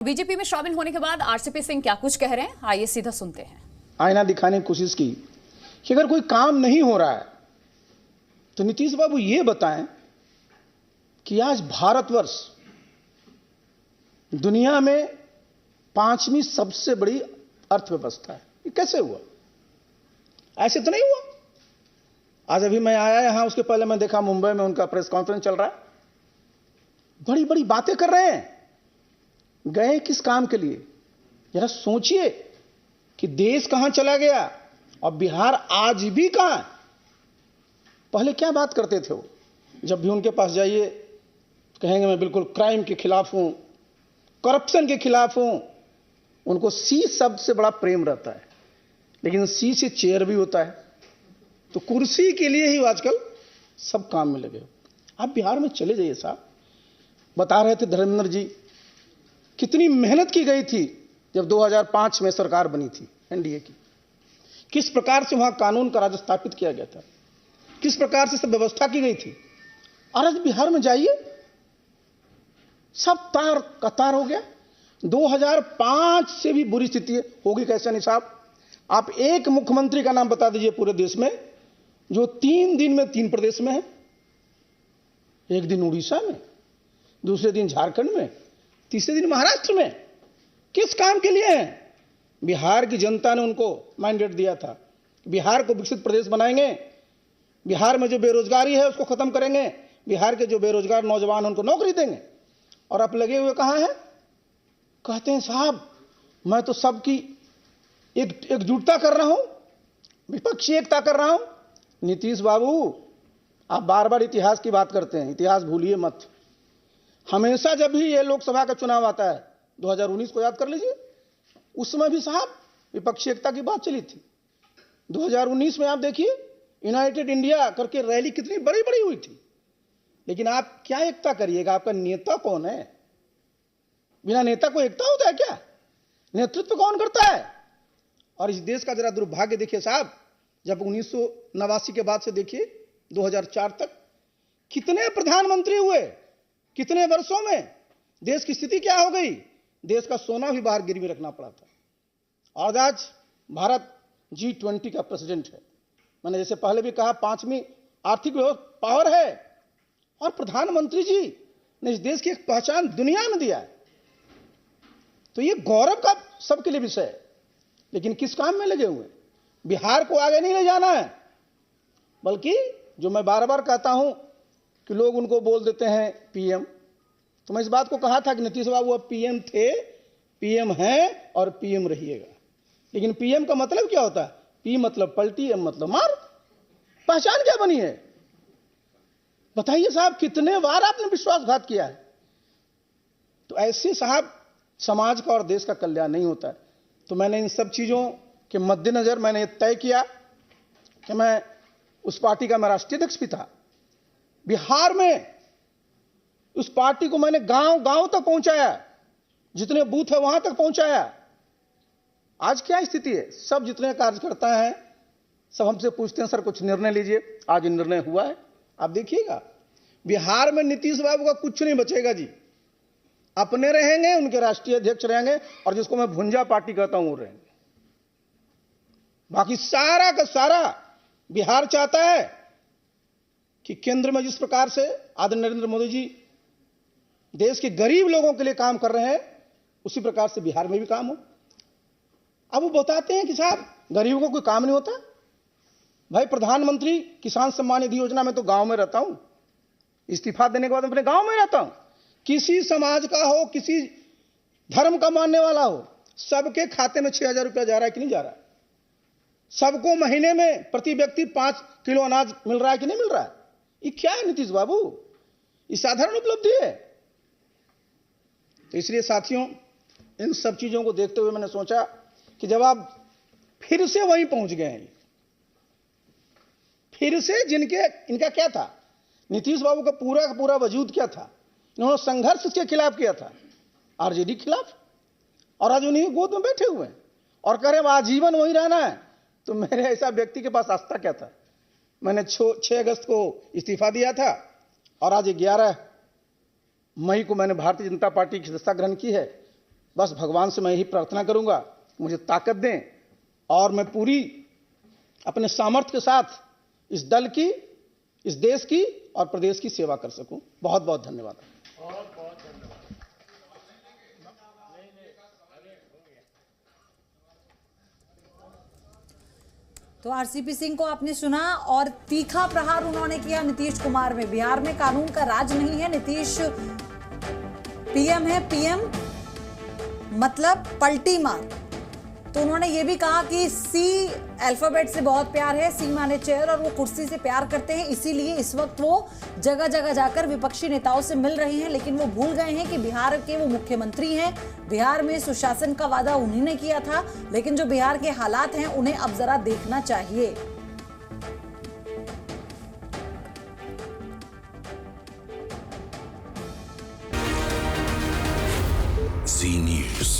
BJP में शामिल होने के बाद आरसीपी सिंह क्या कुछ कह रहे हैं, आइए सीधा सुनते हैं। आईना दिखाने की कोशिश की कि अगर कोई काम नहीं हो रहा है तो नीतीश बाबू ये बताएं कि आज भारतवर्ष दुनिया में 5वीं सबसे बड़ी अर्थव्यवस्था है। ये कैसे हुआ? ऐसे तो नहीं हुआ। आज अभी मैं आया यहां, उसके पहले मैं देखा मुंबई में उनका प्रेस कॉन्फ्रेंस चल रहा है। बड़ी बड़ी बातें कर रहे हैं। गए किस काम के लिए? जरा सोचिए कि देश कहां चला गया और बिहार आज भी कहां है। पहले क्या बात करते थे वो? जब भी उनके पास जाइए कहेंगे मैं बिल्कुल क्राइम के खिलाफ हूं, करप्शन के खिलाफ हूं। उनको सी शब्द से बड़ा प्रेम रहता है, लेकिन सी से चेयर भी होता है। तो कुर्सी के लिए ही आजकल सब काम में लगे। आप बिहार में चले जाइए साहब। बता रहे थे धर्मेंद्र जी कितनी मेहनत की गई थी जब 2005 में सरकार बनी थी एनडीए की। किस प्रकार से वहां कानून का राज स्थापित किया गया था, किस प्रकार से सब व्यवस्था की गई थी। और आज बिहार में जाइए सब तार कतार हो गया। 2005 से भी बुरी स्थिति होगी कैसे नहीं साहब? आप एक मुख्यमंत्री का नाम बता दीजिए पूरे देश में जो 3 दिन में 3 प्रदेश में है। एक दिन उड़ीसा में, दूसरे दिन झारखंड में, तीसरे दिन महाराष्ट्र में। किस काम के लिए है? बिहार की जनता ने उनको मैंडेट दिया था, बिहार को विकसित प्रदेश बनाएंगे, बिहार में जो बेरोजगारी है उसको खत्म करेंगे, बिहार के जो बेरोजगार नौजवान उनको नौकरी देंगे। और आप लगे हुए कहां हैं? कहते हैं साहब मैं तो सबकी एकजुटता कर रहा हूं, विपक्षी एकता कर रहा हूं। नीतीश बाबू आप बार बार इतिहास की बात करते हैं, इतिहास भूलिए मत। हमेशा जब भी ये लोकसभा का चुनाव आता है, 2019 को याद कर लीजिए, उस समय भी साहब विपक्षी एकता की बात चली थी। 2019 में आप देखिए यूनाइटेड इंडिया करके रैली कितनी बड़ी बड़ी हुई थी। लेकिन आप क्या एकता करिएगा? आपका नेता कौन है? बिना नेता को एकता होता है क्या? नेतृत्व कौन करता है? और इस देश का जरा दुर्भाग्य देखिए साहब, जब 1989 के बाद से देखिए 2004 तक कितने प्रधानमंत्री हुए, कितने वर्षों में देश की स्थिति क्या हो गई। देश का सोना भी बाहर गिरवी रखना पड़ा था। और आज भारत G20 का प्रेसिडेंट है। मैंने जैसे पहले भी कहा 5वीं आर्थिक पावर है। और प्रधानमंत्री जी ने इस देश की एक पहचान दुनिया में दिया है। तो ये गौरव का सबके लिए विषय है। लेकिन किस काम में लगे हुए? बिहार को आगे नहीं ले जाना है, बल्कि जो मैं बार बार कहता हूं कि लोग उनको बोल देते हैं पीएम। तो मैं इस बात को कहा था कि नीतीश बाबू अब पीएम थे, पीएम हैं और पीएम रहिएगा। लेकिन पीएम का मतलब क्या होता है? पी मतलब पलटी, एम मतलब मार। पहचान क्या बनी है? बताइए साहब, कितने बार आपने विश्वासघात किया है? तो ऐसे साहब समाज का और देश का कल्याण नहीं होता है। तो मैंने इन सब चीजों के मद्देनजर मैंने तय किया कि मैं उस पार्टी का मैं राष्ट्रीय अध्यक्ष भी था। बिहार में उस पार्टी को मैंने गांव गांव तक पहुंचाया, जितने बूथ है वहां तक पहुंचाया। आज क्या स्थिति है? सब जितने कार्यकर्ता हैं सब हमसे पूछते हैं सर कुछ निर्णय लीजिए। आज निर्णय हुआ है। आप देखिएगा बिहार में नीतीश बाबू का कुछ नहीं बचेगा जी। अपने रहेंगे, उनके राष्ट्रीय अध्यक्ष रहेंगे और जिसको मैं भुंजा पार्टी कहता हूं वो रहेंगे। बाकी सारा का सारा बिहार चाहता है कि केंद्र में जिस प्रकार से आदरणीय नरेंद्र मोदी जी देश के गरीब लोगों के लिए काम कर रहे हैं, उसी प्रकार से बिहार में भी काम हो। अब वो बताते हैं कि साहब गरीबों को कोई काम नहीं होता। भाई प्रधानमंत्री किसान सम्मान निधि योजना में तो गांव में रहता हूं, इस्तीफा देने के बाद अपने गांव में रहता हूं। किसी समाज का हो, किसी धर्म का मानने वाला हो, सबके खाते में 6,000 रुपया जा रहा है कि नहीं जा रहा है? सबको महीने में प्रति व्यक्ति 5 किलो अनाज मिल रहा है कि नहीं मिल रहा है? ये क्या है नीतीश बाबू? ये साधारण उपलब्धि है। तो इसलिए साथियों, इन सब चीजों को देखते हुए मैंने सोचा कि जब आप फिर से वहीं पहुंच गए हैं, फिर से इनका क्या था? नीतीश बाबू का पूरा वजूद क्या था? इन्होंने संघर्ष के खिलाफ किया था, आरजेडी के खिलाफ। और आज उन्हीं गोद में बैठे हुए हैं और कह रहे हैं आजीवन वहीं रहना है। तो मेरे ऐसा व्यक्ति के पास आस्था क्या था? मैंने 6 अगस्त को इस्तीफा दिया था और आज 11 मई को मैंने भारतीय जनता पार्टी की सदस्यता ग्रहण की है। बस भगवान से मैं यही प्रार्थना करूंगा, मुझे ताकत दें और मैं पूरी अपने सामर्थ्य के साथ इस दल की, इस देश की और प्रदेश की सेवा कर सकूं। बहुत बहुत धन्यवाद। तो आरसीपी सिंह को आपने सुना और तीखा प्रहार उन्होंने किया नीतीश कुमार में। बिहार में कानून का राज नहीं है, नीतीश पीएम है, पीएम मतलब पलटी मार। तो उन्होंने ये भी कहा कि सी अल्फाबेट से बहुत प्यार है, सी माने चेयर, और वो कुर्सी से प्यार करते हैं, इसीलिए इस वक्त वो जगह जगह जाकर विपक्षी नेताओं से मिल रहे हैं। लेकिन वो भूल गए हैं कि बिहार के वो मुख्यमंत्री हैं, बिहार में सुशासन का वादा उन्हीं ने किया था। लेकिन जो बिहार के हालात हैं उन्हें अब जरा देखना चाहिए। Zee News.